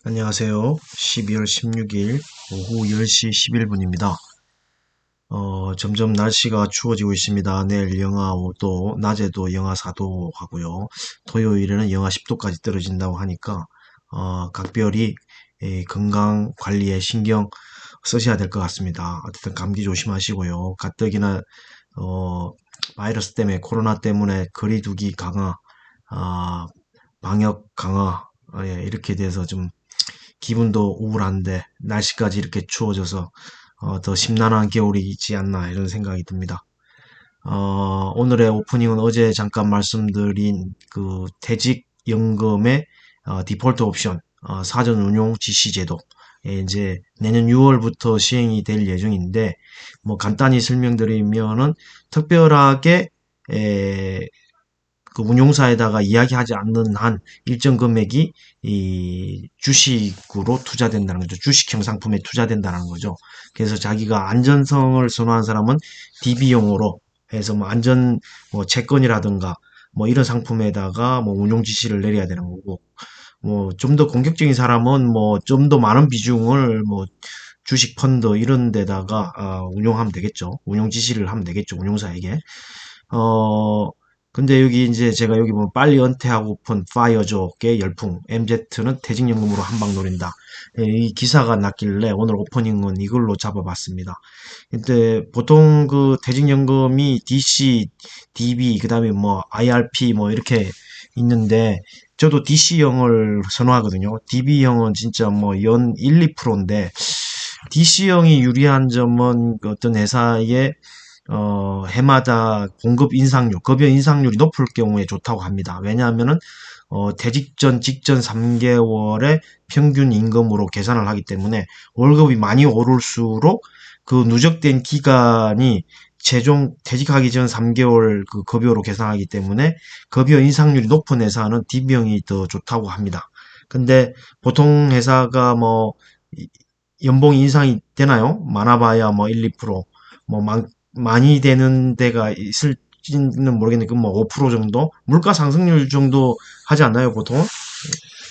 안녕하세요. 12월 16일 오후 10시 11분입니다. 점점 날씨가 추워지고 있습니다. 내일 영하 5도, 낮에도 영하 4도 하고요. 토요일에는 영하 10도까지 떨어진다고 하니까, 각별히 건강 관리에 신경 쓰셔야 될 것 같습니다. 어쨌든 감기 조심하시고요. 가뜩이나, 어, 바이러스 때문에, 코로나 때문에 거리두기 강화, 아, 방역 강화, 예, 이렇게 돼서 좀 기분도 우울한데 날씨까지 이렇게 추워져서 더 심란한 겨울이 있지 않나 이런 생각이 듭니다. 오늘의 오프닝은 어제 잠깐 말씀드린 그 퇴직연금의 디폴트 옵션 사전 운용 지시 제도 이제 내년 6월부터 시행이 될 예정인데 뭐 간단히 설명드리면은 특별하게 그 운용사에다가 이야기하지 않는 한 일정 금액이 이 주식으로 투자된다는 거죠. 주식형 상품에 투자된다는 거죠. 그래서 자기가 안전성을 선호한 사람은 DB용으로 해서 뭐 안전 뭐 채권이라든가 뭐 이런 상품에다가 뭐 운용 지시를 내려야 되는 거고 뭐 좀 더 공격적인 사람은 뭐 좀 더 많은 비중을 뭐 주식 펀드 이런 데다가 운용하면 되겠죠. 운용 지시를 하면 되겠죠. 운용사에게. 어, 근데 여기 이제 제가 여기 보면 빨리 은퇴하고픈 파이어족의 열풍, MZ는 퇴직연금으로 한방 노린다. 예, 이 기사가 났길래 오늘 오프닝은 이걸로 잡아봤습니다. 근데 보통 그 퇴직연금이 DC, DB, 그다음에 뭐 IRP 뭐 이렇게 있는데 저도 DC형을 선호하거든요. DB형은 진짜 뭐 연 1, 2%인데 DC형이 유리한 점은 그 어떤 회사의 해마다 공급 인상률, 급여 인상률이 높을 경우에 좋다고 합니다. 왜냐하면은, 퇴직 전 직전 3개월의 평균 임금으로 계산을 하기 때문에 월급이 많이 오를수록 그 누적된 기간이 최종 퇴직하기 전 3개월 그 급여로 계산하기 때문에 급여 인상률이 높은 회사는 DB형이 더 좋다고 합니다. 근데 보통 회사가 뭐 연봉 인상이 되나요? 많아봐야 뭐 1, 2%, 뭐 많이 되는 데가 있을지는 모르겠는데 그 뭐 5% 정도? 물가 상승률 정도 하지 않나요, 보통?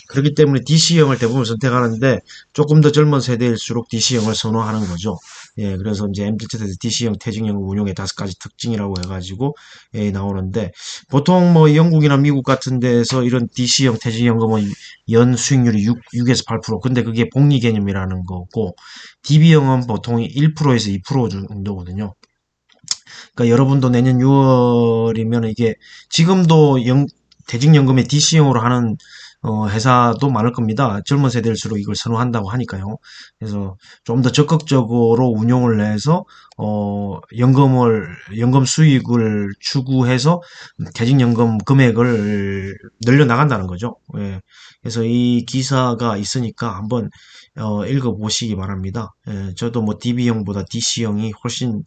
그렇기 때문에 DC형을 대부분 선택하는데 조금 더 젊은 세대일수록 DC형을 선호하는 거죠. 예, 그래서 이제 MZ에서 DC형 퇴직연금 운용의 5가지 특징이라고 해가지고 예, 나오는데 보통 뭐 영국이나 미국 같은 데에서 이런 DC형 퇴직연금은 연 수익률이 6에서 8%. 근데 그게 복리 개념이라는 거고 DB형은 보통 1%에서 2% 정도거든요. 그러니까 여러분도 내년 6월이면 이게 지금도 퇴직연금에 DC형으로 하는 회사도 많을 겁니다. 젊은 세대일수록 이걸 선호한다고 하니까요. 그래서 좀 더 적극적으로 운용을 해서 연금 수익을 추구해서 퇴직연금 금액을 늘려 나간다는 거죠. 예. 그래서 이 기사가 있으니까 한번 읽어보시기 바랍니다. 예, 저도 뭐 DB형보다 DC형이 훨씬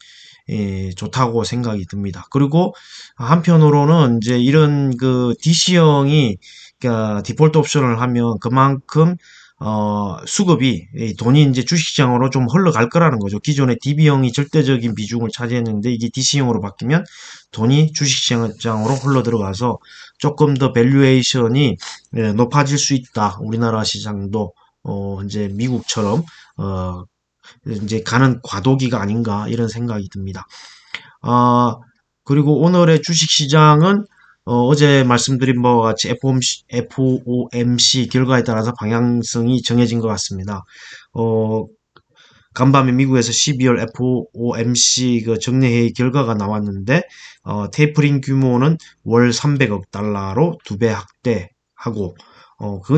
예, 좋다고 생각이 듭니다. 그리고 한편으로는 이제 이런 그 DC형이 그러니까 디폴트 옵션을 하면 그만큼 수급이 이 돈이 이제 주식시장으로 좀 흘러갈 거라는 거죠. 기존에 DB형이 절대적인 비중을 차지했는데 이게 DC형으로 바뀌면 돈이 주식시장으로 흘러 들어가서 조금 더 밸류에이션이 예, 높아질 수 있다. 우리나라 시장도 이제 미국처럼 이제 가는 과도기가 아닌가 이런 생각이 듭니다. 아, 그리고 오늘의 주식시장은 제 말씀드린 바와 같이 FOMC 결과에 따라서 방향성이 정해진 것 같습니다. 어, 간밤에 미국에서 12월 FOMC 그 정례회의 결과가 나왔는데 테이퍼링 규모는 월 300억 달러로 2배 확대하고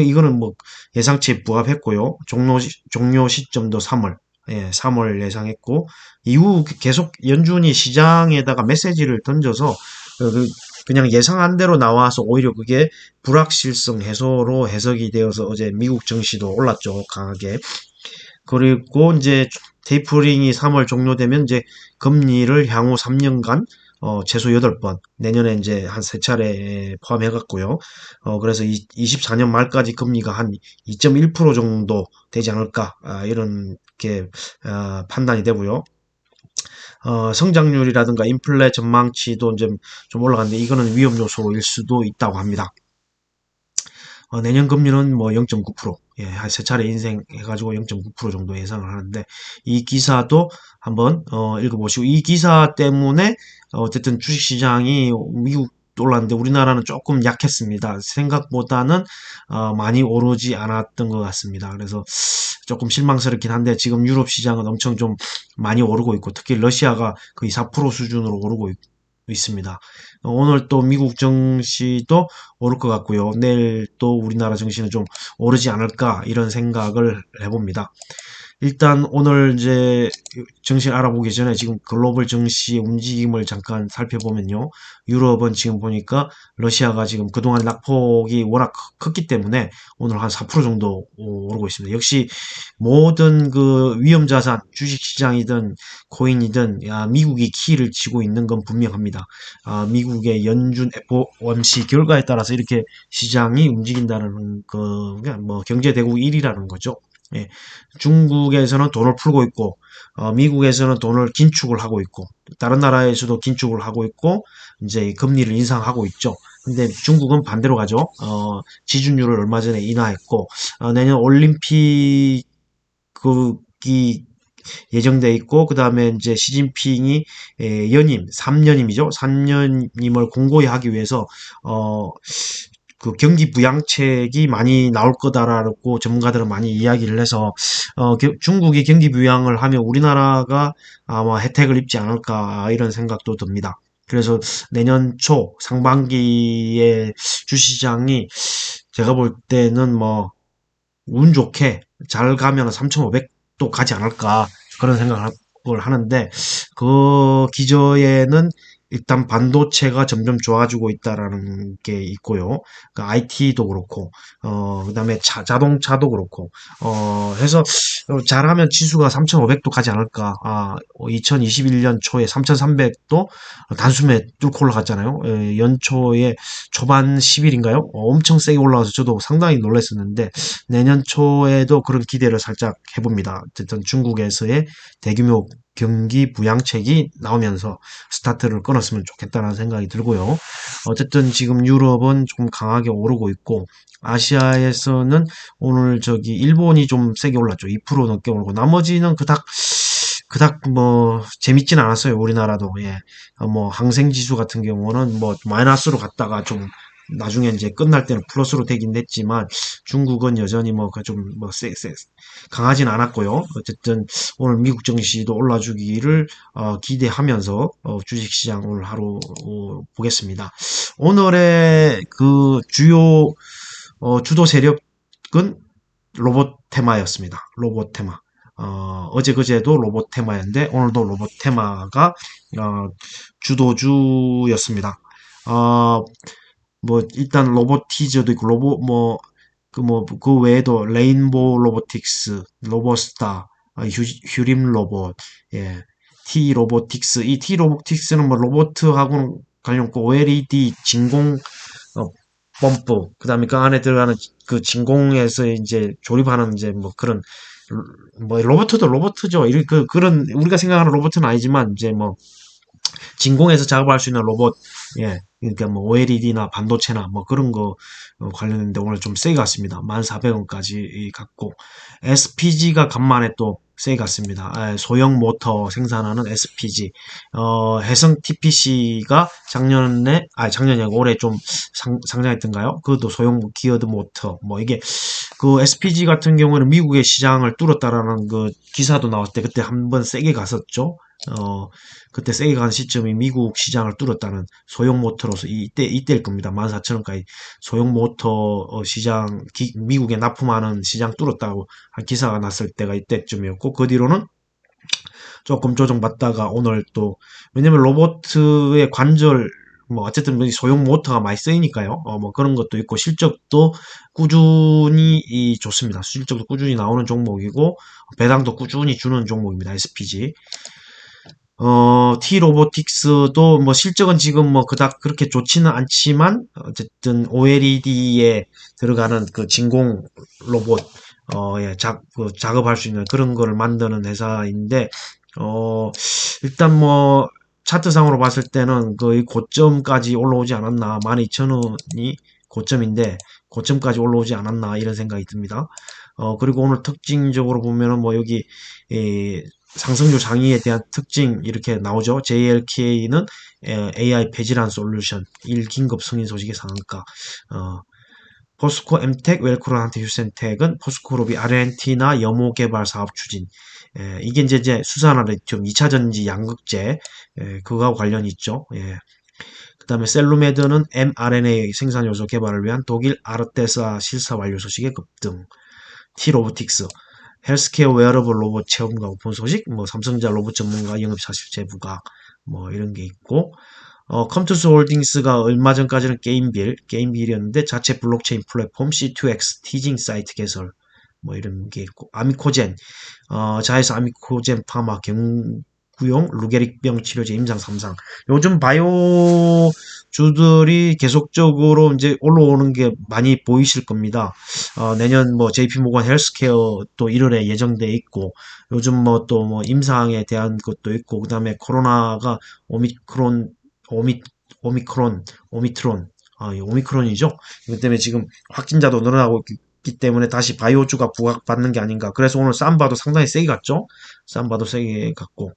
이거는 뭐 예상치에 부합했고요. 종료 시점도 3월. 예, 3월 예상했고 이후 계속 연준이 시장에다가 메시지를 던져서 그냥 예상한 대로 나와서 오히려 그게 불확실성 해소로 해석이 되어서 어제 미국 증시도 올랐죠, 강하게. 그리고 이제 테이퍼링이 3월 종료되면 이제 금리를 향후 3년간 최소 8번, 내년에 이제 한 3차례 포함해 갖고요. 그래서 24년 말까지 금리가 한 2.1% 정도 되지 않을까, 이런 게 판단이 되고요. 성장률이라든가 인플레 전망치도 좀 올라갔는데 이거는 위험 요소일 수도 있다고 합니다. 내년 금리는 뭐 0.9%. 예, 한 세 차례 인생해가지고 0.9% 정도 예상을 하는데, 이 기사도 한번 읽어보시고, 이 기사 때문에 어쨌든 주식시장이 미국 올랐는데 우리나라는 조금 약했습니다. 생각보다는 많이 오르지 않았던 것 같습니다. 그래서 조금 실망스럽긴 한데, 지금 유럽 시장은 엄청 좀 많이 오르고 있고, 특히 러시아가 거의 4% 수준으로 오르고 있습니다. 오늘 또 미국 증시도 오를 것 같고요. 내일 또 우리나라 증시는 좀 오르지 않을까 이런 생각을 해봅니다. 일단 오늘 이제 증시를 알아보기 전에 지금 글로벌 증시의 움직임을 잠깐 살펴보면요. 유럽은 지금 보니까 러시아가 지금 그동안 낙폭이 워낙 컸기 때문에 오늘 한 4% 정도 오르고 있습니다. 역시 모든 그 위험자산, 주식시장이든 코인이든 미국이 키를 쥐고 있는 건 분명합니다. 미국의 연준 FOMC 결과에 따라서 이렇게 시장이 움직인다는 거, 뭐 경제대국 1위라는 거죠. 예, 중국에서는 돈을 풀고 있고, 미국에서는 돈을 긴축을 하고 있고, 다른 나라에서도 긴축을 하고 있고, 이제 금리를 인상하고 있죠. 근데 중국은 반대로 가죠. 지준율을 얼마 전에 인하했고, 내년 올림픽이 예정돼 있고, 그 다음에 이제 시진핑이 연임, 3년임이죠. 3년임을 공고히 하기 위해서, 그 경기 부양책이 많이 나올 거다라고 전문가들은 많이 이야기를 해서 중국이 경기 부양을 하면 우리나라가 아마 혜택을 입지 않을까 이런 생각도 듭니다. 그래서 내년 초 상반기에 주시장이 제가 볼 때는 뭐 운 좋게 잘 가면 3,500도 가지 않을까 그런 생각을 하는데 그 기저에는 일단 반도체가 점점 좋아지고 있다라는 게 있고요. 그러니까 IT도 그렇고, 그다음에 자동차도 그렇고, 해서 잘하면 지수가 3,500도 가지 않을까. 2021년 초에 3,300도 단숨에 뚫고 올라갔잖아요. 연초에 초반 10일인가요? 엄청 세게 올라가서 저도 상당히 놀랐었는데 내년 초에도 그런 기대를 살짝 해봅니다. 어쨌든 중국에서의 대규모 경기 부양책이 나오면서 스타트를 끊었으면 좋겠다는 생각이 들고요. 어쨌든 지금 유럽은 조금 강하게 오르고 있고 아시아에서는 오늘 저기 일본이 좀 세게 올랐죠. 2% 넘게 오르고 나머지는 그닥 뭐 재밌진 않았어요. 우리나라도 예. 뭐 항생지수 같은 경우는 뭐 마이너스로 갔다가 좀 나중에 이제 끝날 때는 플러스로 되긴 했지만 중국은 여전히 뭐좀뭐 강하진 않았고요. 어쨌든 오늘 미국 증시도 올라주기를 기대하면서 주식시장 오늘 하루 보겠습니다. 오늘의 그 주요 주도 세력은 로봇 테마였습니다. 로봇 테마. 어제 그제도 로봇 테마였는데 오늘도 로봇 테마가 주도주였습니다. 어, 뭐 일단 로보티즈도 있고 그 외에도 레인보우 로보틱스, 로보스타, 휴림 로봇, 예, T 로보틱스. 이 T 로보틱스는 뭐 로보트하고는 관련 없고 OLED 진공 펌프, 그다음에 그 안에 들어가는 그 진공에서 이제 조립하는 이제 뭐 그런 뭐 로보트도 로보트죠. 그런 우리가 생각하는 로보트는 아니지만 이제 뭐 진공에서 작업할 수 있는 로봇, 예, 그러니까 뭐 OLED나 반도체나 뭐 그런 거 관련된데 오늘 좀 세게 갔습니다. 1,400원까지 갔고, SPG가 간만에 또 세게 갔습니다. 소형 모터 생산하는 SPG, 해성 TPC가 작년이 아니고 올해 좀 상장했던가요? 그것도 소형 기어드 모터, 뭐 이게 그 SPG 같은 경우는 미국의 시장을 뚫었다라는 그 기사도 나왔을 때 그때 한번 세게 갔었죠. 그때 세게 간 시점이 미국 시장을 뚫었다는 소형 모터로서 이때일 겁니다. 14,000원까지 소형 모터 시장, 미국에 납품하는 시장 뚫었다고 한 기사가 났을 때가 이때쯤이었고, 그 뒤로는 조금 조정받다가 오늘 또, 왜냐면 로봇의 관절, 뭐 어쨌든 소형 모터가 많이 쓰이니까요. 뭐 그런 것도 있고 실적도 꾸준히 좋습니다. 실적도 꾸준히 나오는 종목이고 배당도 꾸준히 주는 종목입니다. SPG. T 로보틱스도 뭐 실적은 지금 뭐 그닥 그렇게 좋지는 않지만 어쨌든 OLED에 들어가는 그 진공 로봇 예, 작업할 수 있는 그런 거를 만드는 회사인데 일단 뭐 차트상으로 봤을 때는 거의 고점까지 올라오지 않았나. 12,000원이 고점인데 고점까지 올라오지 않았나 이런 생각이 듭니다. 그리고 오늘 특징적으로 보면은 뭐 여기 상승률 상위에 대한 특징 이렇게 나오죠. JLK는 AI 배질환 솔루션 1긴급 승인 소식의 상한가. 포스코 엠텍, 웰크론한테 휴센텍은 포스코그룹이 아르헨티나 염호 개발 사업 추진. 이게 이제 수산화 리튬 2차 전지 양극재 그거하고 관련이 있죠. 그 다음에 셀루메드는 mRNA 생산 요소 개발을 위한 독일 아르테사 실사 완료 소식의 급등. T로보틱스 헬스케어 웨어러블 로봇 체험과 오픈 소식, 뭐 삼성전자 로봇 전문가 영업 사실 제부각 뭐 이런 게 있고, 컴투스 홀딩스가 얼마 전까지는 게임빌이었는데 자체 블록체인 플랫폼 C2X 티징 사이트 개설 뭐 이런 게 있고, 아미코젠 자회사 아미코젠 파마 경구용 루게릭병 치료제 임상 3상. 요즘 바이오 주들이 계속적으로 이제 올라오는 게 많이 보이실 겁니다. 내년 뭐 JP모건 헬스케어 또 1월에 예정돼 있고, 요즘 뭐 또 뭐 임상에 대한 것도 있고, 그 다음에 코로나가 오미크론, 오미, 오미크론, 오미크론이죠. 이것 때문에 지금 확진자도 늘어나고 있기 때문에 다시 바이오주가 부각받는 게 아닌가. 그래서 오늘 삼바도 상당히 세게 갔죠. 삼바도 세게 갔고,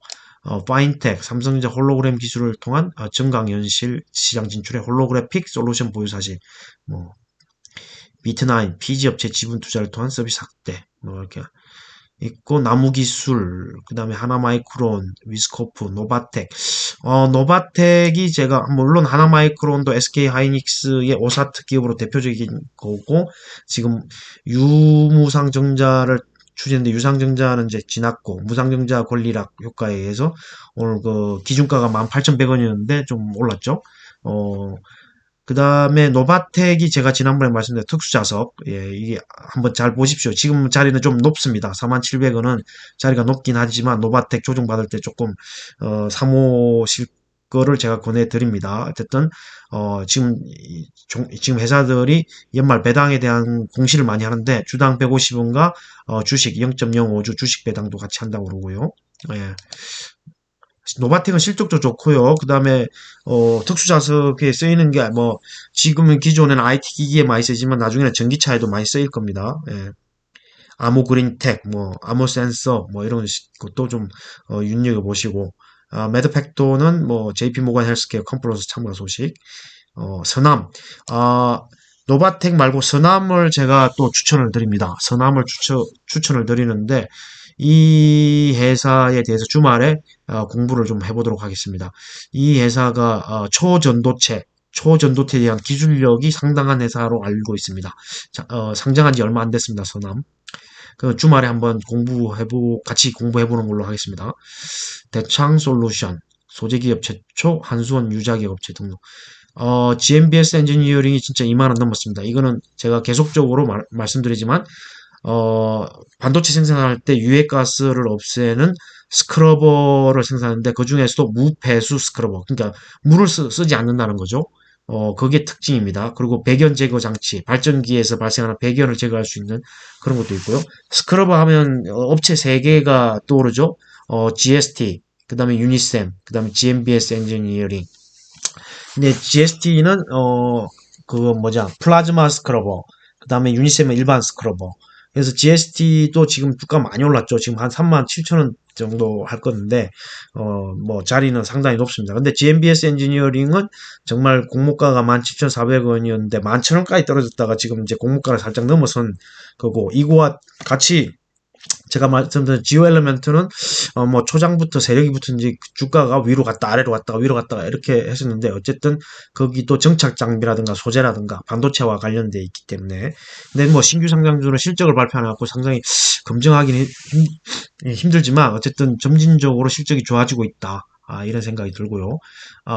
파인텍, 삼성전자 홀로그램 기술을 통한 증강현실 시장 진출의 홀로그래픽 솔루션 보유 사실, 뭐 비트나인, PG업체 지분 투자를 통한 서비스 확대, 뭐 이렇게 있고, 나무기술, 그 다음에 하나마이크론, 위스코프, 노바텍. 노바텍이 제가, 물론 하나마이크론도 SK하이닉스의 오사트 기업으로 대표적인 거고, 지금 유무상증자를 추진했는데, 유상증자는 이제 지났고, 무상증자 권리락 효과에 의해서 오늘 그 기준가가 18,100원이었는데 좀 올랐죠. 그 다음에 노바텍이 제가 지난번에 말씀드린 특수자석, 이게 한번 잘 보십시오. 지금 자리는 좀 높습니다. 4700원은 자리가 높긴 하지만 노바텍 조정받을 때 조금 사모실 거를 제가 권해드립니다. 어쨌든 지금 회사들이 연말 배당에 대한 공시를 많이 하는데 주당 150원과 주식 0.05주 주식 배당도 같이 한다고 그러고요. 예. 노바텍은 실적도 좋고요. 그 다음에 특수자석에 쓰이는 게 뭐 지금은 기존에는 IT 기기에 많이 쓰지만 나중에는 전기차에도 많이 쓰일 겁니다. 예. 아모 그린텍, 뭐 아모 센서, 뭐 이런 것도 좀 눈여겨 보시고, 매드팩토는 뭐 JP 모건 헬스케어 컨퍼런스 참가 소식, 서남, 노바텍 말고 서남을 제가 또 추천을 드립니다. 서남을 추천을 드리는데 이 회사에 대해서 주말에 공부를 좀 해보도록 하겠습니다. 이 회사가 초전도체에 대한 기술력이 상당한 회사로 알고 있습니다. 자, 상장한 지 얼마 안 됐습니다. 서남. 그 주말에 한번 같이 공부해보는 걸로 하겠습니다. 대창솔루션, 소재기업 최초, 한수원 유자기업 업체 등록. GMBS 엔지니어링이 진짜 2만원 넘었습니다. 이거는 제가 계속적으로 말씀드리지만, 반도체 생산할 때 유해가스를 없애는 스크러버를 생산하는데 그 중에서도 무배수 스크러버, 그러니까 물을 쓰지 않는다는 거죠. 그게 특징입니다. 그리고 배견 제거 장치, 발전기에서 발생하는 배견을 제거할 수 있는 그런 것도 있고요. 스크러버 하면 업체 3개가 떠오르죠. GST, 그 다음에 유니셈, 그 다음에 GMBS 엔지니어링. 근데 GST는 그거 플라즈마 스크러버, 그 다음에 유니셈은 일반 스크러버. 그래서 GST도 지금 주가 많이 올랐죠. 지금 한 37,000원 정도 할 건데, 뭐 자리는 상당히 높습니다. 근데 GMBS 엔지니어링은 정말 공모가가 17,400원이었는데 11,000원까지 떨어졌다가 지금 이제 공모가를 살짝 넘어선 거고, 이거와 같이 제가 말씀드린 지오 엘리멘트는 뭐 초장부터 세력이 붙은지 주가가 위로 갔다 아래로 갔다가 위로 갔다가 이렇게 했었는데, 어쨌든 거기 또 정착 장비라든가 소재라든가 반도체와 관련돼 있기 때문에. 근데 뭐 신규 상장주는 실적을 발표해갖고 상당히 검증하기는 힘들지만 어쨌든 점진적으로 실적이 좋아지고 있다. 이런 생각이 들고요.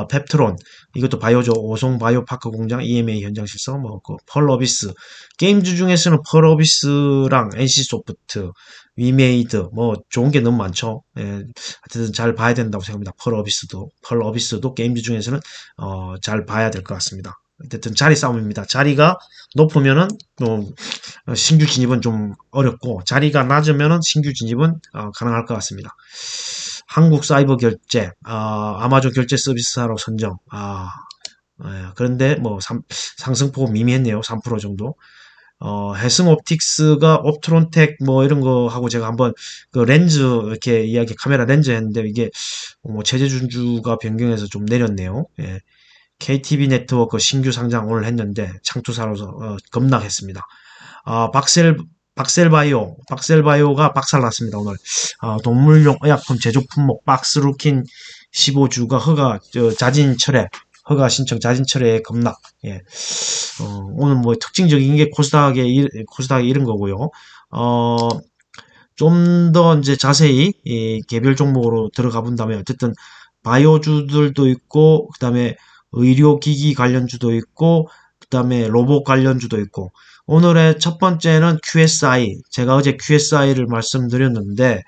펩트론, 이것도 바이오죠. 오송 바이오파크 공장 EMA 현장 실성, 펄어비스. 게임주 중에서는 펄어비스랑 NC소프트, 위메이드, 뭐, 좋은 게 너무 많죠. 하여튼 잘 봐야 된다고 생각합니다. 펄어비스도 게임주 중에서는, 잘 봐야 될 것 같습니다. 어쨌든 자리 싸움입니다. 자리가 높으면은, 신규 진입은 좀 어렵고, 자리가 낮으면은 신규 진입은, 가능할 것 같습니다. 한국 사이버 결제, 아마존 결제 서비스사로 선정. 그런데 뭐 상승폭은 미미했네요. 3% 정도. 해승 옵틱스가 옵트론텍 뭐 이런 거 하고 제가 한번 그 렌즈 이렇게 이야기 카메라 렌즈 했는데 이게 뭐 체제 준주가 변경해서 좀 내렸네요. 예. KTB 네트워크 신규 상장 오늘 했는데 창투사로서 급락했습니다. 박셀바이오가 박살났습니다, 오늘. 동물용 의약품 제조 품목 박스루킨 15주가 허가 신청 자진 철회 급락. 예. 오늘 뭐 특징적인 게 코스닥에 이런 거고요. 좀 더 이제 자세히 이 개별 종목으로 들어가 본다면 어쨌든 바이오주들도 있고 그다음에 의료기기 관련주도 있고 그다음에 로봇 관련주도 있고 오늘의 첫 번째는 QSI. 제가 어제 QSI를 말씀드렸는데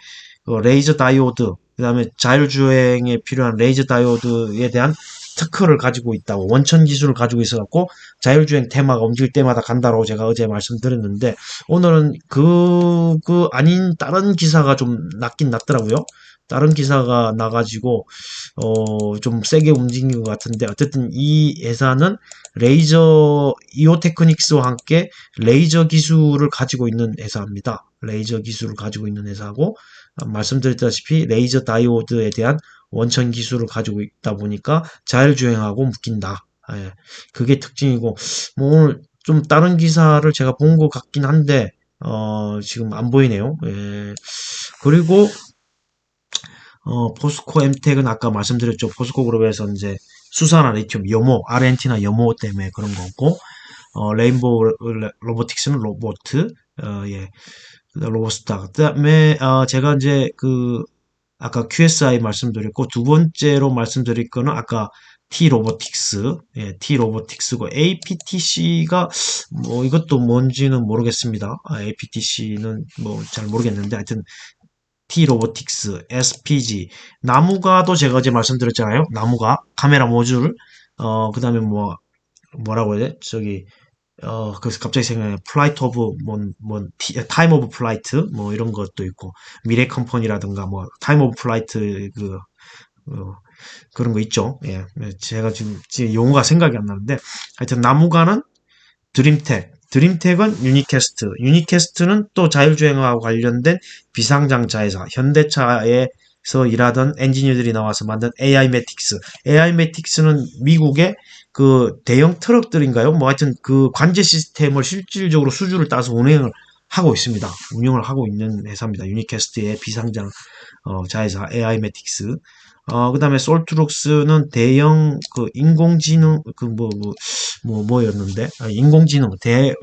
레이저 다이오드 그다음에 자율주행에 필요한 레이저 다이오드에 대한 특허를 가지고 있다고 원천 기술을 가지고 있어갖고 자율주행 테마가 움직일 때마다 간다라고 제가 어제 말씀드렸는데 오늘은 그 아닌 다른 기사가 좀 났긴 났더라고요. 다른 기사가 나가지고 좀 세게 움직인 것 같은데 어쨌든 이 회사는 레이저 이오테크닉스와 함께 레이저 기술을 가지고 있는 회사입니다. 레이저 기술을 가지고 있는 회사고 말씀드렸다시피 레이저 다이오드에 대한 원천 기술을 가지고 있다 보니까 자율주행하고 묶인다. 예, 그게 특징이고 뭐 오늘 좀 다른 기사를 제가 본 것 같긴 한데 지금 안 보이네요. 예. 그리고 포스코 엠텍은 아까 말씀드렸죠. 포스코 그룹에서 이제 수산화 리튬 염호 아르헨티나 염호 때문에 그런 거고 레인보우 로보틱스는 예. 로보스타. 그다음에 제가 이제 아까 QSI 말씀드렸고 두 번째로 말씀드릴 거는 아까 T 로보틱스, T 로보틱스고 APTC가 뭐 이것도 뭔지는 모르겠습니다. APTC는 뭐 잘 모르겠는데 하여튼 T 로보틱스, SPG, 나무가도 제가 어제 말씀드렸잖아요. 나무가 카메라 모듈, 그다음에 뭐라고 해야 돼? 그래서 갑자기 생각나요. 플라이트 오브, 타임 오브 플라이트, 뭐 이런 것도 있고, 미래 컴퍼니라든가, 뭐, 타임 오브 플라이트, 그런 거 있죠. 예. 제가 지금 용어가 생각이 안 나는데, 하여튼 나무가는 드림텍은 유니캐스트는 또 자율주행하고 관련된 비상장차회사, 현대차에서 일하던 엔지니어들이 나와서 만든 AI매틱스는 미국의 그 대형 트럭들인가요? 뭐 하여튼 그 관제 시스템을 실질적으로 수주를 따서 운영을 하고 있는 회사입니다. 유니캐스트의 비상장 자회사 AI매틱스. 그 다음에 솔트룩스는 대형 인공지능 뭐였는데 인공지능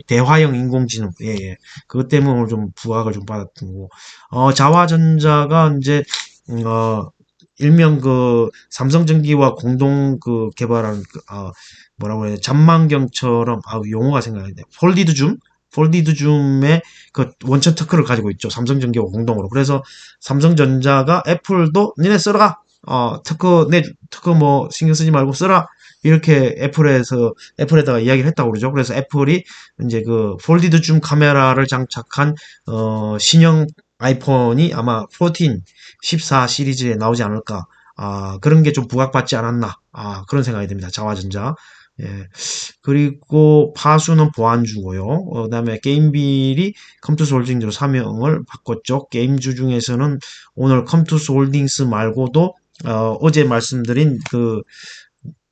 대화형 인공지능 예. 그것 때문에 오늘 좀 부각을 좀 받았던 거고 자화전자가 이제 일명 삼성전기와 공동 개발한 뭐라고 해야 돼 잔망경처럼 용어가 생각나는데 폴디드 줌의 그 원천 특허를 가지고 있죠. 삼성전기와 공동으로. 그래서 삼성전자가 애플도 니네 써라. 특허 뭐 신경 쓰지 말고 써라. 이렇게 애플에다가 이야기를 했다고 그러죠. 그래서 애플이 이제 폴디드 줌 카메라를 장착한, 신형 아이폰이 아마 14 시리즈에 나오지 않을까. 그런 게 좀 부각받지 않았나. 그런 생각이 듭니다. 자화전자. 예. 그리고 파수는 보안주고요. 그다음에 게임빌이 컴투스 홀딩스로 사명을 바꿨죠. 게임주 중에서는 오늘 컴투스 홀딩스 말고도 어제 말씀드린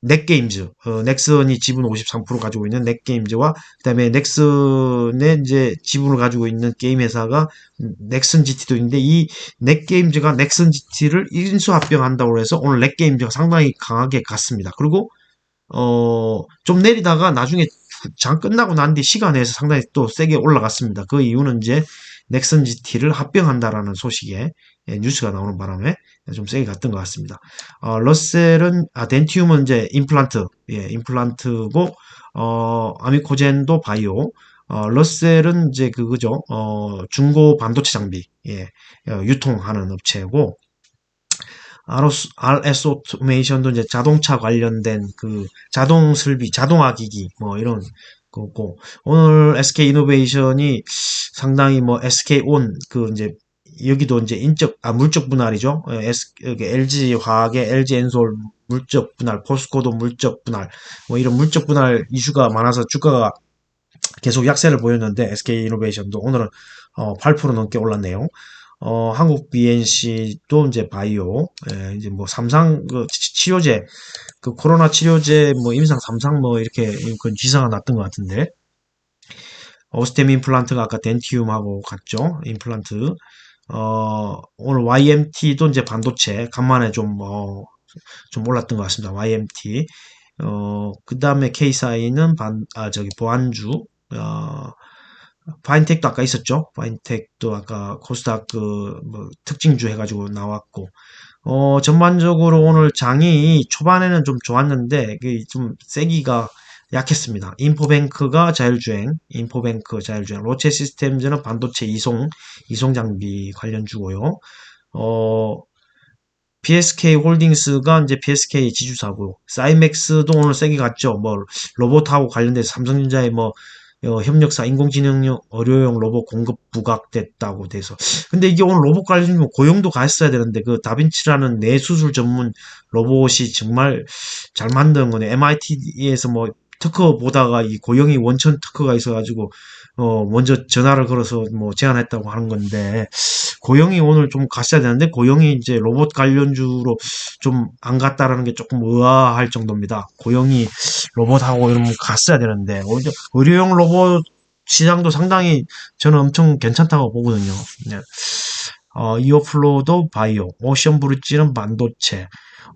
넥게임즈, 넥슨이 지분 53% 가지고 있는 넥게임즈와 그다음에 넥슨의 이제 지분을 가지고 있는 게임 회사가 넥슨 GT도 있는데 이 넥게임즈가 넥슨 GT를 인수합병한다고 해서 오늘 넥게임즈가 상당히 강하게 갔습니다. 그리고 좀 내리다가 나중에 장 끝나고 난 뒤 시간 내에서 상당히 또 세게 올라갔습니다. 그 이유는 이제 넥슨 GT를 합병한다라는 소식에 뉴스가 나오는 바람에 좀 세게 갔던 것 같습니다. 러셀은 덴티움은 이제 임플란트고 아미코젠도 바이오. 러셀은 이제 그거죠. 중고 반도체 장비 유통하는 업체고 RS 오토메이션도 이제 자동차 관련된 자동 설비, 자동화 기기, 뭐 이런 거고, 오늘 SK 이노베이션이 상당히 SK 온, 이제 여기도 이제 물적 분할이죠. 여기 LG 화학의 LG 엔솔 물적 분할, 포스코도 물적 분할, 뭐 이런 물적 분할 이슈가 많아서 주가가 계속 약세를 보였는데 SK 이노베이션도 오늘은 8% 넘게 올랐네요. 한국 BNC도 이제 바이오, 이제 뭐 삼상 그 치료제, 그 코로나 치료제 뭐 임상 삼상 뭐 이렇게 그 기사가 났던 것 같은데 오스템 임플란트가 아까 덴티움하고 같죠. 임플란트. 오늘 YMT도 이제 반도체 간만에 좀 올랐던 것 같습니다. YMT. 그 다음에 K사이는 보안주, 파인텍도 아까 있었죠. 파인텍도 아까 코스닥 뭐 특징주 해가지고 나왔고, 전반적으로 오늘 장이 초반에는 좀 좋았는데, 좀 세기가 약했습니다. 인포뱅크 자율주행, 로체 시스템즈는 반도체 이송 장비 관련주고요. PSK 홀딩스가 이제 PSK 지주사고, 사이맥스도 오늘 세게 갔죠. 뭐, 로봇하고 관련돼서 삼성전자의 뭐, 협력사 인공지능용 의료용 로봇 공급 부각됐다고 돼서. 근데 이게 오늘 로봇 관련주면 고용도 갔어야 되는데, 그 다빈치라는 뇌수술 전문 로봇이 정말 잘 만든 거네. MIT에서 뭐, 특허 보다가 이 고용이 원천 특허가 있어가지고, 먼저 전화를 걸어서 뭐 제안했다고 하는 건데, 고용이 오늘 좀 갔어야 되는데 고용이 이제 로봇 관련주로 좀 안 갔다라는 게 조금 의아할 정도입니다. 고용이 로봇하고 이러면 갔어야 되는데 오히려 의료용 로봇 시장도 상당히 저는 엄청 괜찮다고 보거든요. 네. 이어플로도 바이오, 오션 브릿지는 반도체.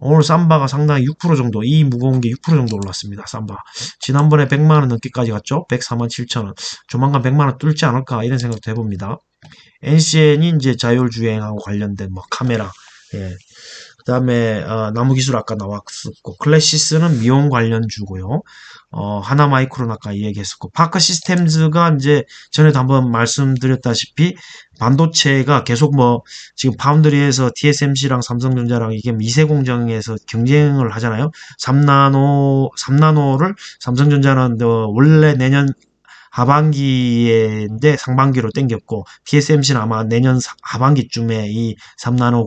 오늘 삼바가 상당히 6% 정도, 이 무거운 게 6% 정도 올랐습니다. 삼바. 지난번에 100만원 넘게까지 갔죠? 104만 7천원. 조만간 100만원 뚫지 않을까, 이런 생각도 해봅니다. NCN이 이제 자율주행하고 관련된 뭐 카메라, 예. 그 다음에 나무기술 아까 나왔었고, 클래시스는 미용 관련주고요. 하나마이크로는 아까 얘기했었고, 파크 시스템즈가 이제 전에도 한번 말씀드렸다시피 반도체가 계속 뭐 지금 파운드리에서 TSMC랑 삼성전자랑 이게 미세 공정에서 경쟁을 하잖아요. 3나노를 삼성전자는 원래 내년 하반기인데 상반기로 땡겼고, TSMC는 아마 내년 하반기쯤에 이 3나노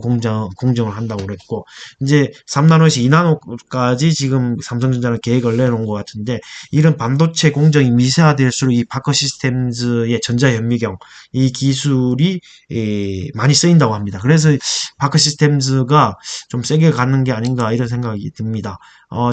공정을 한다고 그랬고, 이제 3나노에서 2나노까지 지금 삼성전자는 계획을 내놓은 것 같은데, 이런 반도체 공정이 미세화될수록 이 파커 시스템즈의 전자현미경, 이 기술이 많이 쓰인다고 합니다. 그래서 파커 시스템즈가 좀 세게 가는 게 아닌가 이런 생각이 듭니다.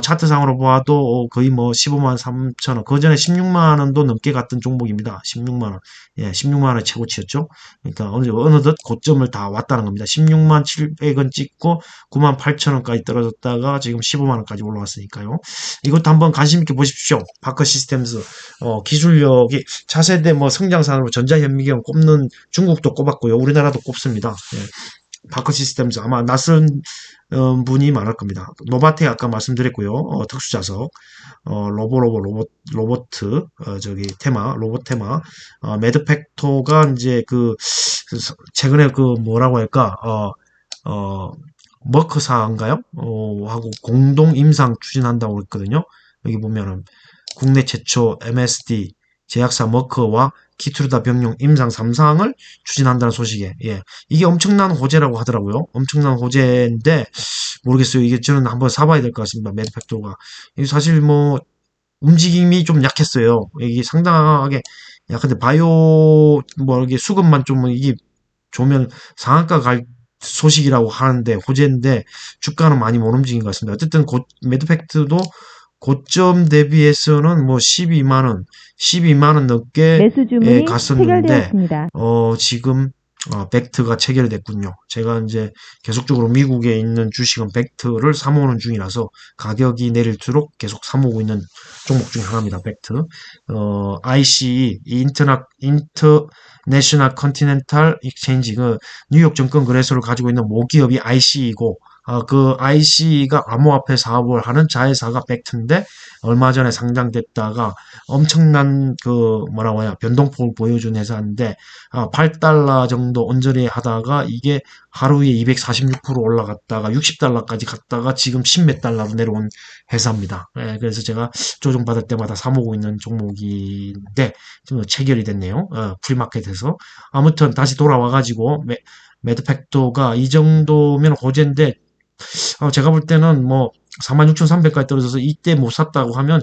차트상으로 봐도 거의 뭐 15만 3천원, 그 전에 16만 원도 넘게 갔던 종목입니다. 16만 원. 예, 16만 원의 최고치였죠. 그러니까 어느덧 고점을 다 왔다는 겁니다. 16만 700원 찍고 9만 8천 원까지 떨어졌다가 지금 15만 원까지 올라왔으니까요. 이것도 한번 관심 있게 보십시오. 바커 시스템스 기술력이 차세대 뭐 성장산으로 전자현미경 꼽는 중국도 꼽았고요. 우리나라도 꼽습니다. 예. 바커 시스템즈 아마 낯선 분이 많을 겁니다. 노바텍 아까 말씀드렸고요. 특수자석, 로보트, 로봇 테마, 매드팩토가 이제 최근에 뭐라고 할까, 머크사인가요? 하고 공동 임상 추진한다고 했거든요. 여기 보면은 국내 최초 MSD 제약사 머크와 키투르다 병용 임상 3상을 추진한다는 소식에, 예. 이게 엄청난 호재라고 하더라고요. 엄청난 호재인데, 모르겠어요. 이게 저는 한번 사봐야 될 것 같습니다. 매드팩토가. 이게 사실 뭐, 움직임이 좀 약했어요. 이게 상당하게, 근데 이게 수급만 좀, 이게 좋으면 상한가 갈 소식이라고 하는데, 호재인데, 주가는 많이 못 움직인 것 같습니다. 어쨌든, 매드팩트도 고점 대비해서는 뭐 12만 원 넘게 매수 주문이 갔었는데, 체결되었습니다. 지금 벡트가 체결됐군요. 제가 이제 계속적으로 미국에 있는 주식은 벡트를 사모으는 중이라서 가격이 내릴수록 계속 사모으고 있는 종목 중에 하나입니다. 벡트. ICE, 인터내셔널 컨티넨탈 익스체인지, 뉴욕 증권 거래소를 가지고 있는 모기업이 ICE고, 그 IC가 암호화폐 사업을 하는 자회사가 벡트인데 얼마 전에 상장됐다가 엄청난 변동폭을 보여준 회사인데 8달러 정도 언저리 하다가 이게 하루에 246% 올라갔다가 60달러까지 갔다가 지금 10몇 달러로 내려온 회사입니다. 예, 그래서 제가 조정받을 때마다 사모으고 있는 종목인데 좀 체결이 됐네요. 프리마켓에서. 아무튼 다시 돌아와가지고 매드팩토가 이 정도면 호재인데, 제가 볼 때는 뭐 46,300까지 떨어져서 이때 못 샀다고 하면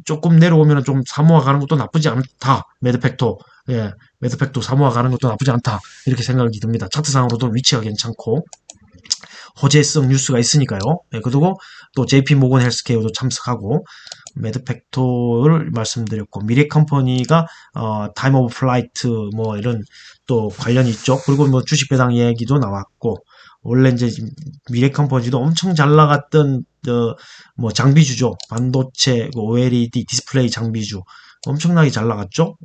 조금 내려오면 좀 사모아 가는 것도 나쁘지 않다. 매드팩토. 예. 매드팩토 사모아 가는 것도 나쁘지 않다. 이렇게 생각이 듭니다. 차트상으로도 위치가 괜찮고 호재성 뉴스가 있으니까요. 예, 그리고 또 JP 모건 헬스케어도 참석하고 매드팩토를 말씀드렸고 미래 컴퍼니가 타임 오브 플라이트 뭐 이런 또 관련이 있죠. 그리고 뭐 주식 배당 얘기도 나왔고 원래 이제 미래 컴퍼니도 엄청 잘 나갔던 뭐 장비주죠. 반도체, OLED 디스플레이 장비주 엄청나게 잘 나갔죠.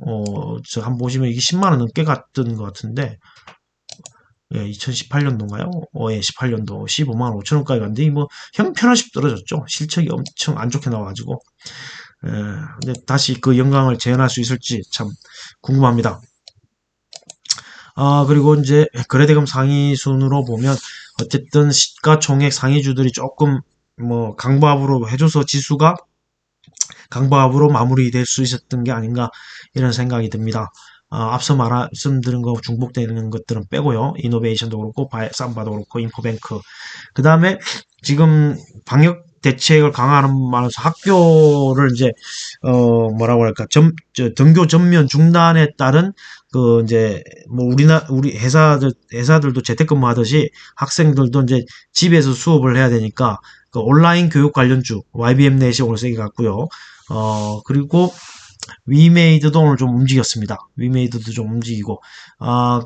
저 한번 보시면 이게 10만 원 넘게 갔던 것 같은데 예, 2018년도인가요? 예, 18년도 15만 5천 원까지 갔는데 뭐 형편없이 떨어졌죠. 실적이 엄청 안 좋게 나와가지고 예, 근데 다시 그 영광을 재현할 수 있을지 참 궁금합니다. 그리고 이제 거래대금 상위 순으로 보면 어쨌든 시가총액 상위주들이 조금 뭐 강보합으로 해줘서 지수가 강보합으로 마무리될 수 있었던 게 아닌가 이런 생각이 듭니다. 앞서 말씀드린 거 중복되는 것들은 빼고요. 이노베이션도 그렇고 삼바도 그렇고 인포뱅크 그 다음에 지금 방역 대책을 강화하는 말에서 학교를 이제 뭐라고 할까 등교 전면 중단에 따른 그 이제 뭐 우리 회사들도 재택근무하듯이 학생들도 이제 집에서 수업을 해야 되니까 그 온라인 교육 관련주 YBM 넷이 오늘 세게 갔고요. 그리고 위메이드도 오늘 좀 움직였습니다. 위메이드도 좀 움직이고,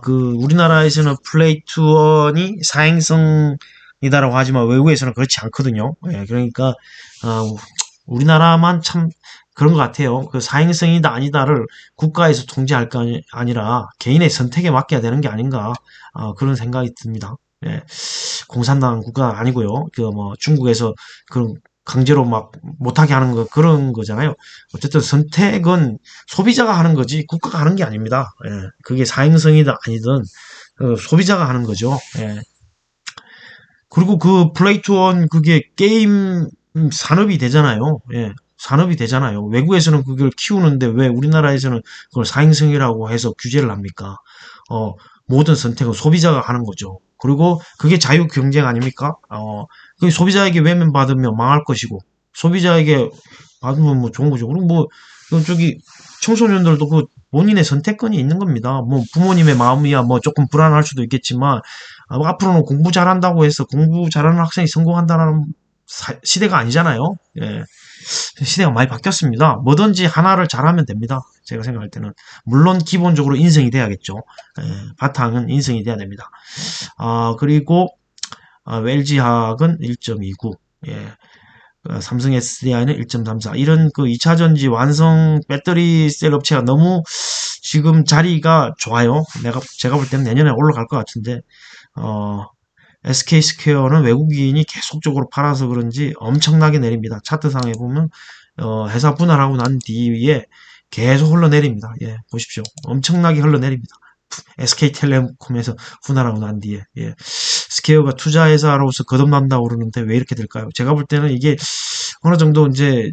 그, 우리나라에서는 플레이투원이 사행성이다라고 하지만 외국에서는 그렇지 않거든요. 예, 그러니까, 우리나라만 참 그런 것 같아요. 그 사행성이다 아니다를 국가에서 통제할 거 아니라 개인의 선택에 맡겨야 되는 게 아닌가, 그런 생각이 듭니다. 예, 공산당 국가가 아니고요. 그 뭐 중국에서 그런 강제로 막 못하게 하는 거 그런 거잖아요. 어쨌든 선택은 소비자가 하는 거지 국가가 하는 게 아닙니다. 예, 그게 사행성이든 아니든 소비자가 하는 거죠. 예. 그리고 그 플레이투원 그게 게임 산업이 되잖아요. 예. 산업이 되잖아요. 외국에서는 그걸 키우는데 왜 우리나라에서는 그걸 사행성이라고 해서 규제를 합니까? 어, 모든 선택은 소비자가 하는 거죠. 그리고 그게 자유 경쟁 아닙니까? 그 소비자에게 외면받으면 망할 것이고 소비자에게 받으면 뭐 좋은 거죠. 그리고 뭐 저기 청소년들도 그 본인의 선택권이 있는 겁니다. 뭐 부모님의 마음이야 뭐 조금 불안할 수도 있겠지만 앞으로는 공부 잘한다고 해서 공부 잘하는 학생이 성공한다는 시대가 아니잖아요. 예. 시대가 많이 바뀌었습니다. 뭐든지 하나를 잘하면 됩니다. 제가 생각할 때는. 물론 기본적으로 인성이 돼야겠죠. 예, 바탕은 인성이 돼야 됩니다. 그리고 LG화학은 1.29, 예, 삼성 SDI는 1.34. 이런 그 2차 전지 완성 배터리 셀 업체가 너무 지금 자리가 좋아요. 제가 볼 때는 내년에 올라갈 것 같은데, SK 스퀘어는 외국인이 계속적으로 팔아서 그런지 엄청나게 내립니다. 차트상에 보면 회사 분할하고 난 뒤에 계속 흘러내립니다. 예, 보십시오. 엄청나게 흘러내립니다. SK텔레콤에서 분할하고 난 뒤에 스퀘어가 투자회사로서 거듭난다고 그러는데 왜 이렇게 될까요? 제가 볼 때는 이게 어느 정도 이제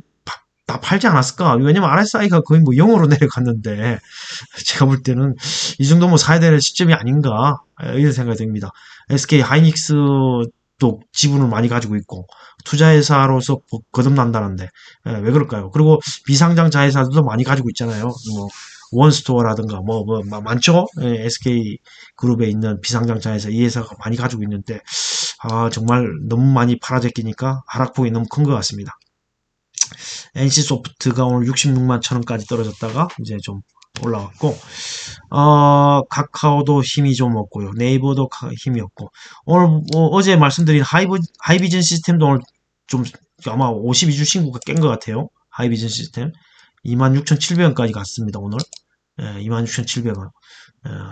다 팔지 않았을까? 왜냐면 RSI가 거의 뭐 0으로 내려갔는데 제가 볼 때는 이 정도면 사야 되는 시점이 아닌가 이런 생각이 듭니다. SK 하이닉스도 지분을 많이 가지고 있고 투자회사로서 거듭난다는데 왜 그럴까요? 그리고 비상장 자회사들도 많이 가지고 있잖아요. 뭐 원스토어라든가 뭐 많죠. SK 그룹에 있는 비상장 자회사 이 회사가 많이 가지고 있는데 정말 너무 많이 팔아제끼니까 하락폭이 너무 큰 것 같습니다. NC소프트가 오늘 66만 천 원까지 떨어졌다가 이제 좀 올라왔고 카카오도 힘이 좀 없고요. 네이버도 힘이 없고 오늘 어제 말씀드린 하이비전 시스템도 오늘 좀 아마 52주 신고가 깬 것 같아요. 하이비전 시스템 26,700원까지 갔습니다. 오늘 26,700원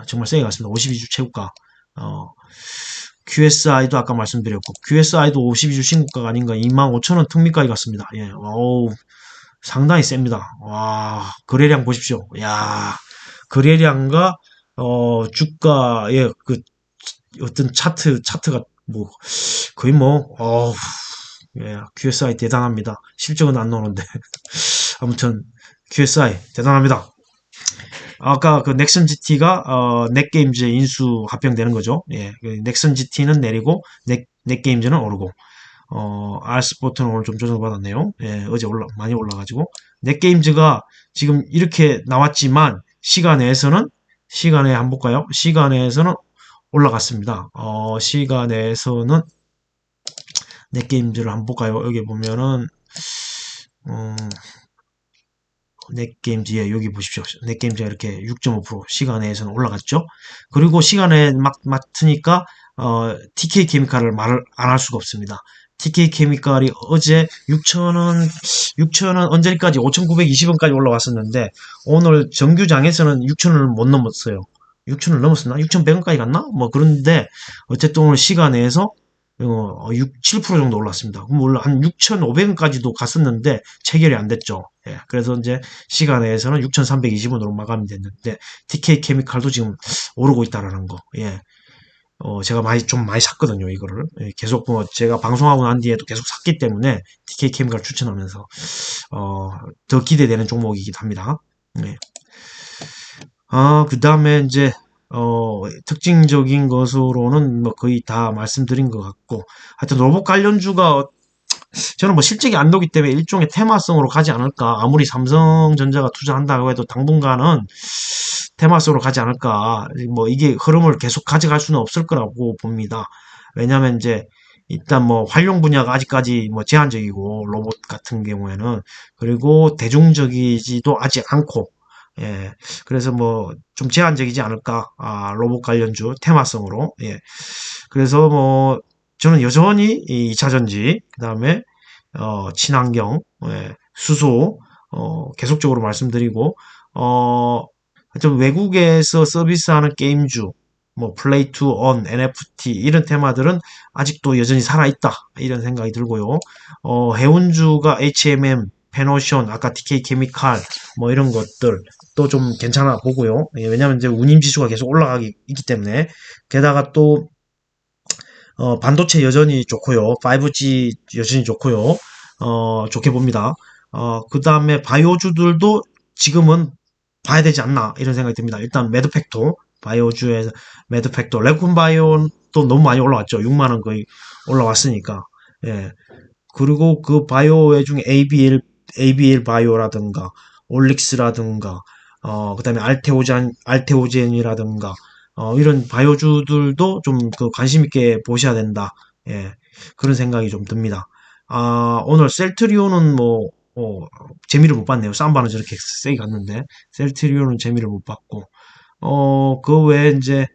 정말 세게 갔습니다. 52주 최고가 QSI도 아까 말씀드렸고 QSI도 52주 신고가가 아닌가 25,000원 특미까지 갔습니다. 예, 상당히 셉니다. 와, 거래량 보십시오. 야, 거래량과 주가의 그 어떤 차트가 뭐 거의 뭐 예, QSI 대단합니다. 실적은 안 나오는데 아무튼 QSI 대단합니다. 아까 그 넥슨 GT가 넷게임즈에 인수 합병되는 거죠. 예, 그 넥슨 GT는 내리고 넷게임즈는 오르고 R스포트는 오늘 좀 조정받았네요. 예, 어제 많이 올라가지고 넷게임즈가 지금 이렇게 나왔지만 시간에 한번 볼까요? 시간에서는 올라갔습니다. 시간에서는 넷게임즈를 한번 볼까요? 여기 보면은 음, 넷게임즈, 예, 여기 보십시오. 넷게임즈가 이렇게 6.5% 시간에서는 올라갔죠. 그리고 시간에 막 맡으니까 TK 케미칼을 말을 안 할 수가 없습니다. TK 케미칼이 어제 6,000원 언제까지 5,920원까지 올라왔었는데 오늘 정규장에서는 6,000원을 못 넘었어요. 6,000원 넘었었나? 6,100원까지 갔나? 뭐 그런데 어쨌든 오늘 시간에서 7% 정도 올랐습니다. 물론 한 6,500원까지도 갔었는데 체결이 안 됐죠. 예, 그래서 이제 시간에서는 6,320원으로 마감이 됐는데 TK 케미칼도 지금 오르고 있다라는 거. 예. 제가 좀 많이 샀거든요, 이거를. 예, 계속 제가 방송하고 난 뒤에도 계속 샀기 때문에 TK 케미칼 추천하면서 더 기대되는 종목이기도 합니다. 예. 그 다음에 이제, 특징적인 것으로는 뭐 거의 다 말씀드린 것 같고, 하여튼 로봇 관련주가 저는 뭐 실적이 안 나오기 때문에 일종의 테마성으로 가지 않을까. 아무리 삼성전자가 투자한다고 해도 당분간은 테마성으로 가지 않을까. 뭐 이게 흐름을 계속 가져갈 수는 없을 거라고 봅니다. 왜냐면 이제 일단 뭐 활용 분야가 아직까지 뭐 제한적이고 로봇 같은 경우에는 그리고 대중적이지도 아직 않고 예. 그래서 뭐 좀 제한적이지 않을까. 로봇 관련주 테마성으로. 예. 그래서 뭐 저는 여전히 이 2차전지 그다음에 친환경, 예, 수소 계속적으로 말씀드리고 하여튼 외국에서 서비스하는 게임주 뭐 플레이 투 온, NFT 이런 테마들은 아직도 여전히 살아있다 이런 생각이 들고요. 해운주가 HMM, 페노션, 아까 TK 케미칼 뭐 이런 것들 또 좀 괜찮아 보고요. 예, 왜냐하면 이제 운임 지수가 계속 올라가기 있기 때문에 게다가 또 반도체 여전히 좋고요. 5G 여전히 좋고요. 좋게 봅니다. 그 다음에 바이오주들도 지금은 봐야 되지 않나 이런 생각이 듭니다. 일단 매드팩토 바이오주에서 매드팩토 레콘 바이오도 너무 많이 올라왔죠. 6만 원 거의 올라왔으니까. 예. 그리고 그 바이오 중에 ABL 바이오라든가 올릭스라든가 그다음에 알테오젠이라든가 이런 바이오주들도 좀 그 관심 있게 보셔야 된다. 예. 그런 생각이 좀 듭니다. 오늘 셀트리온은 뭐 재미를 못 봤네요. 삼바는 저렇게 세게 갔는데 셀트리온은 재미를 못 봤고 그 외에 이제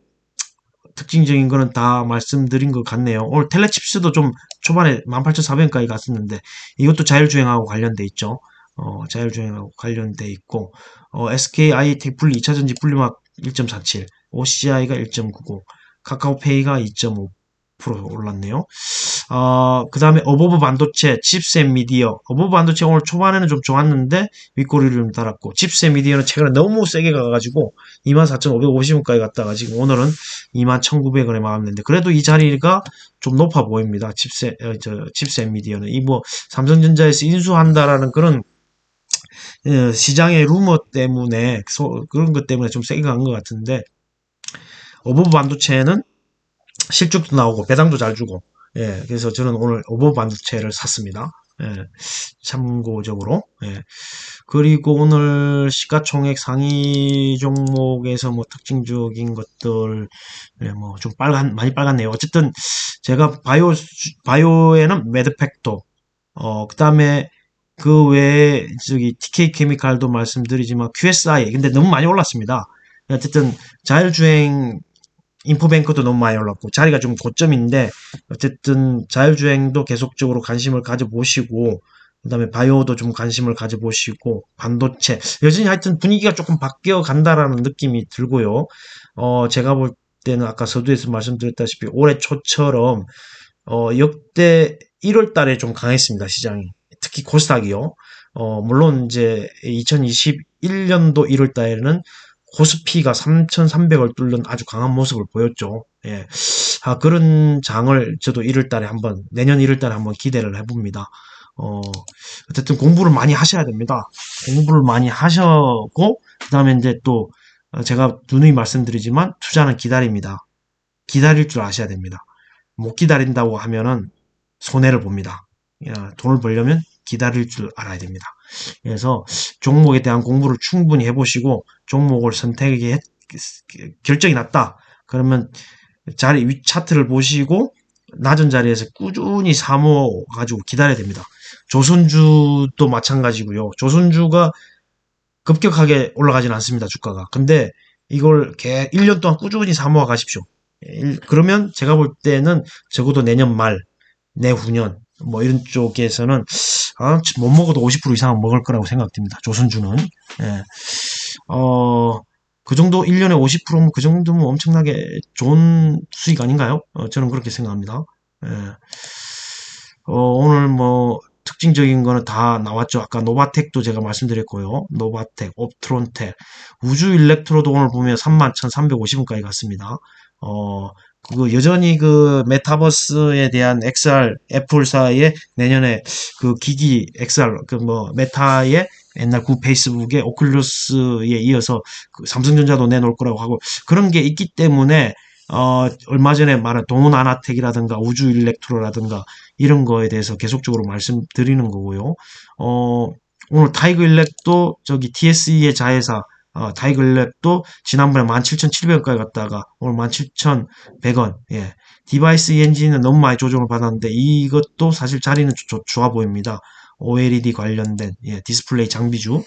특징적인 거는 다 말씀드린 것 같네요. 오늘 텔레칩스도 좀 초반에 18,400원까지 갔었는데 이것도 자율주행하고 관련돼 있죠. 자율주행하고 관련돼 있고 SKI 분리 2차전지 분리막 1.47, OCI가 1.99, 카카오페이가 2.5% 올랐네요. 그 다음에 어버브 반도체, 칩셋 미디어. 어버브 반도체 오늘 초반에는 좀 좋았는데 윗꼬리를 좀 달았고 칩셋 미디어는 최근에 너무 세게 가가지고 24,550원까지 갔다가 지금 오늘은 21,900원에 마감됐는데 그래도 이 자리가 좀 높아 보입니다. 칩셋 미디어는 이 뭐 삼성전자에서 인수한다라는 그런 시장의 루머 때문에 그런 것 때문에 좀 세게 간 것 같은데 어버브 반도체는 실적도 나오고 배당도 잘 주고 예 그래서 저는 오늘 어버브 반도체를 샀습니다. 예, 참고적으로 예. 그리고 오늘 시가총액 상위 종목에서 뭐 특징적인 것들 예, 뭐 좀 많이 빨갛네요. 어쨌든 제가 바이오에는 매드팩토 그다음에 그 외에 저기 TK 케미칼도 말씀드리지만 QSI 근데 너무 많이 올랐습니다. 어쨌든 자율주행 인포뱅크도 너무 많이 올랐고 자리가 좀 고점인데 어쨌든 자율주행도 계속적으로 관심을 가져보시고 그다음에 바이오도 좀 관심을 가져보시고 반도체 여전히 하여튼 분위기가 조금 바뀌어 간다라는 느낌이 들고요. 제가 볼 때는 아까 서두에서 말씀드렸다시피 올해 초처럼 역대 1월 달에 좀 강했습니다, 시장이. 특히 코스닥이요. 물론 이제 2021년도 1월 달에는 코스피가 3,300을 뚫는 아주 강한 모습을 보였죠. 예. 그런 장을 저도 1월 달에 내년 1월 달에 한번 기대를 해봅니다. 어쨌든 공부를 많이 하셔야 됩니다. 공부를 많이 하시고, 그 다음에 이제 또, 제가 누누이 말씀드리지만 투자는 기다립니다. 기다릴 줄 아셔야 됩니다. 못 기다린다고 하면은 손해를 봅니다. 돈을 벌려면 기다릴 줄 알아야 됩니다. 그래서 종목에 대한 공부를 충분히 해보시고 종목을 선택에 결정이 났다. 그러면 자리 위 차트를 보시고 낮은 자리에서 꾸준히 사모 가지고 기다려야 됩니다. 조선주도 마찬가지고요. 조선주가 급격하게 올라가진 않습니다. 주가가. 근데 이걸 1년 동안 꾸준히 사모아 가십시오. 그러면 제가 볼 때는 적어도 내년 말, 내후년 뭐 이런 쪽에서는 못 먹어도 50% 이상은 먹을 거라고 생각됩니다. 조선주는. 예. 그 정도 1년에 50%면 그 정도면 엄청나게 좋은 수익 아닌가요? 저는 그렇게 생각합니다. 예. 오늘 뭐 특징적인 거는 다 나왔죠. 아까 노바텍도 제가 말씀드렸고요. 노바텍, 옵트론텍, 우주 일렉트로도 오늘 보면 31,350원까지 갔습니다. 그 여전히 그 메타버스에 대한 XR 애플사의 내년에 그 기기 XR 그 뭐 메타의 옛날 구 페이스북의 오큘러스에 이어서 그 삼성전자도 내놓을 거라고 하고 그런 게 있기 때문에 얼마 전에 말한 동훈아나텍이라든가 우주 일렉트로라든가 이런 거에 대해서 계속적으로 말씀드리는 거고요. 오늘 타이거 일렉도 저기 TSE의 자회사 타이거 일렉도 지난번에 17,700원까지 갔다가 오늘 17,100원. 예. 디바이스 엔진은 너무 많이 조정을 받았는데 이것도 사실 자리는 좋아 보입니다. OLED 관련된 디스플레이 장비주.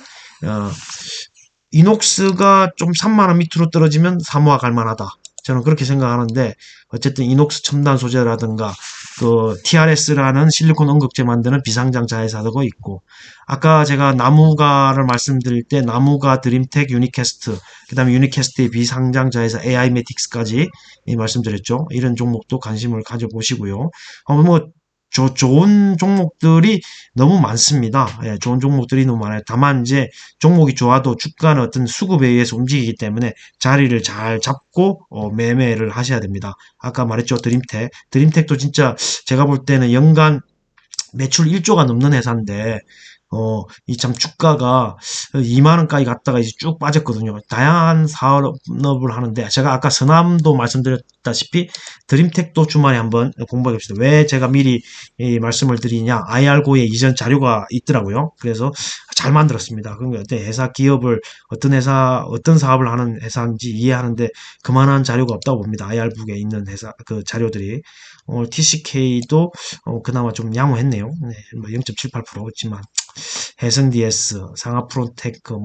이녹스가 좀 3만 원 밑으로 떨어지면 사모아 갈 만하다. 저는 그렇게 생각하는데 어쨌든 이녹스 첨단 소재라든가 그 TRS라는 실리콘 언극제 만드는 비상장 자회사도 있고 아까 제가 나무가를 말씀드릴 때 나무가 드림텍 유니캐스트 그다음에 유니캐스트의 비상장 자회사 AI매틱스까지 말씀드렸죠. 이런 종목도 관심을 가져보시고요. 뭐 좋은 종목들이 너무 많습니다. 예, 좋은 종목들이 너무 많아요. 다만 이제 종목이 좋아도 주가는 어떤 수급에 의해서 움직이기 때문에 자리를 잘 잡고 매매를 하셔야 됩니다. 아까 말했죠. 드림텍도 진짜 제가 볼 때는 연간 매출 1조가 넘는 회사인데 이 참 주가가 2만 원까지 갔다가 이제 쭉 빠졌거든요. 다양한 사업을 하는데 제가 아까 서남도 말씀드렸다시피 드림텍도 주말에 한번 공부해 봅시다. 왜 제가 미리 이 말씀을 드리냐? IR5에 이전 자료가 있더라고요. 그래서 잘 만들었습니다. 그러니까 어떤 회사 기업을 어떤 회사 어떤 사업을 하는 회사인지 이해하는데 그만한 자료가 없다고 봅니다. IR북에 있는 회사 그 자료들이 오늘 TCK도 그나마 좀 양호했네요. 네, 뭐 0.78%였지만 해성 DS, 상하프론테크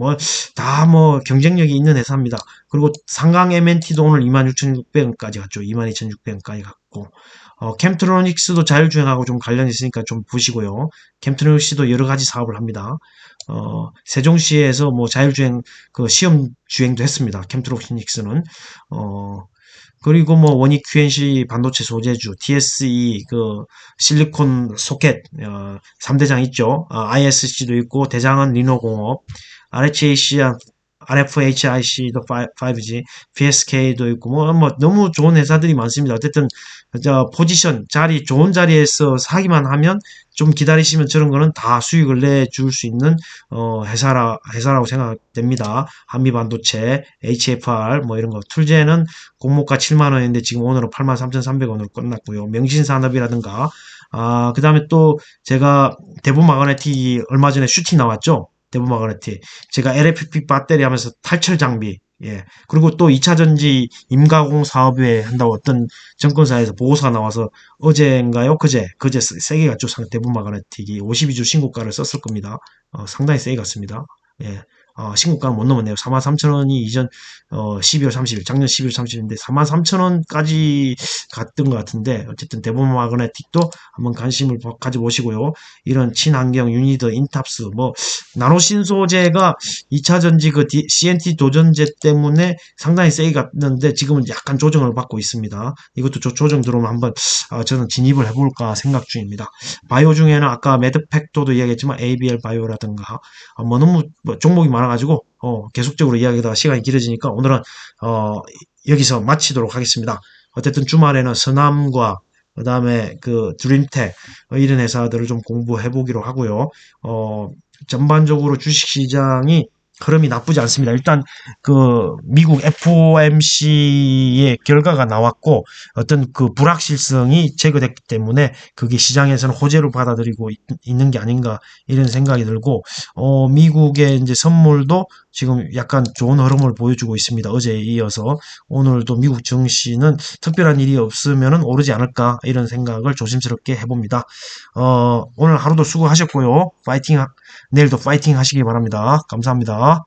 다 뭐 경쟁력이 있는 회사입니다. 그리고 상강 MNT도 오늘 26,600원까지 갔죠. 22,600원까지 갔고 캠트로닉스도 자율주행하고 좀 관련이 있으니까 좀 보시고요. 캠트로닉스도 여러 가지 사업을 합니다. 세종시에서 뭐 자율주행 그 시험 주행도 했습니다. 캠트로닉스는 그리고 뭐 원익 QNC 반도체 소재주, TSE 그 실리콘 소켓 3대장 있죠. ISC도 있고 대장은 리노공업, RHAC RFHIC도 5G, PSK도 있고 뭐 너무 좋은 회사들이 많습니다. 어쨌든 포지션 자리 좋은 자리에서 사기만 하면 좀 기다리시면 저런 거는 다 수익을 내줄 수 있는 회사라고 생각됩니다. 한미반도체, HFR 뭐 이런 거 툴제는 공모가 7만 원인데 지금 오늘은 83,300원으로 끝났고요. 명신산업이라든가 그 다음에 또 제가 대부분 마그네틱이 얼마 전에 슈팅 나왔죠. 대부분 마그네틱. 제가 LFP 배터리 하면서 탈철 장비 예. 그리고 또 2차전지 임가공 사업에 한다고 어떤 정권사에서 보고서가 나와서 어제인가요? 그제 세게 갔죠. 대부분 마그네틱이 52주 신고가를 썼을 겁니다. 상당히 세게 갔습니다. 예. 신고가는 못 넘었네요. 43,000원이 이전 12월 30일 작년 12월 30일인데 43,000원까지 갔던 것 같은데 어쨌든 대부분 마그네틱도 한번 관심을 가져보시고요. 이런 친환경 유니더 인탑스 뭐 나노신소재가 2차 전지 그 CNT 도전제 때문에 상당히 세게 갔는데 지금은 약간 조정을 받고 있습니다. 이것도 조정 들어오면 한번 저는 진입을 해볼까 생각 중입니다. 바이오 중에는 아까 매드팩토도 이야기했지만 ABL 바이오라든가 뭐 너무 종목이 많아가지고 계속적으로 이야기하다가 시간이 길어지니까 오늘은 여기서 마치도록 하겠습니다. 어쨌든 주말에는 서남과 그 다음에 그 드림텍 이런 회사들을 좀 공부해 보기로 하고요. 전반적으로 주식시장이 흐름이 나쁘지 않습니다. 일단 그 미국 FOMC의 결과가 나왔고 어떤 그 불확실성이 제거됐기 때문에 그게 시장에서는 호재로 받아들이고 있는 게 아닌가 이런 생각이 들고 미국의 이제 선물도 지금 약간 좋은 흐름을 보여주고 있습니다. 어제에 이어서 오늘도 미국 증시는 특별한 일이 없으면은 오르지 않을까 이런 생각을 조심스럽게 해봅니다. 오늘 하루도 수고하셨고요. 파이팅, 내일도 파이팅 하시기 바랍니다. 감사합니다.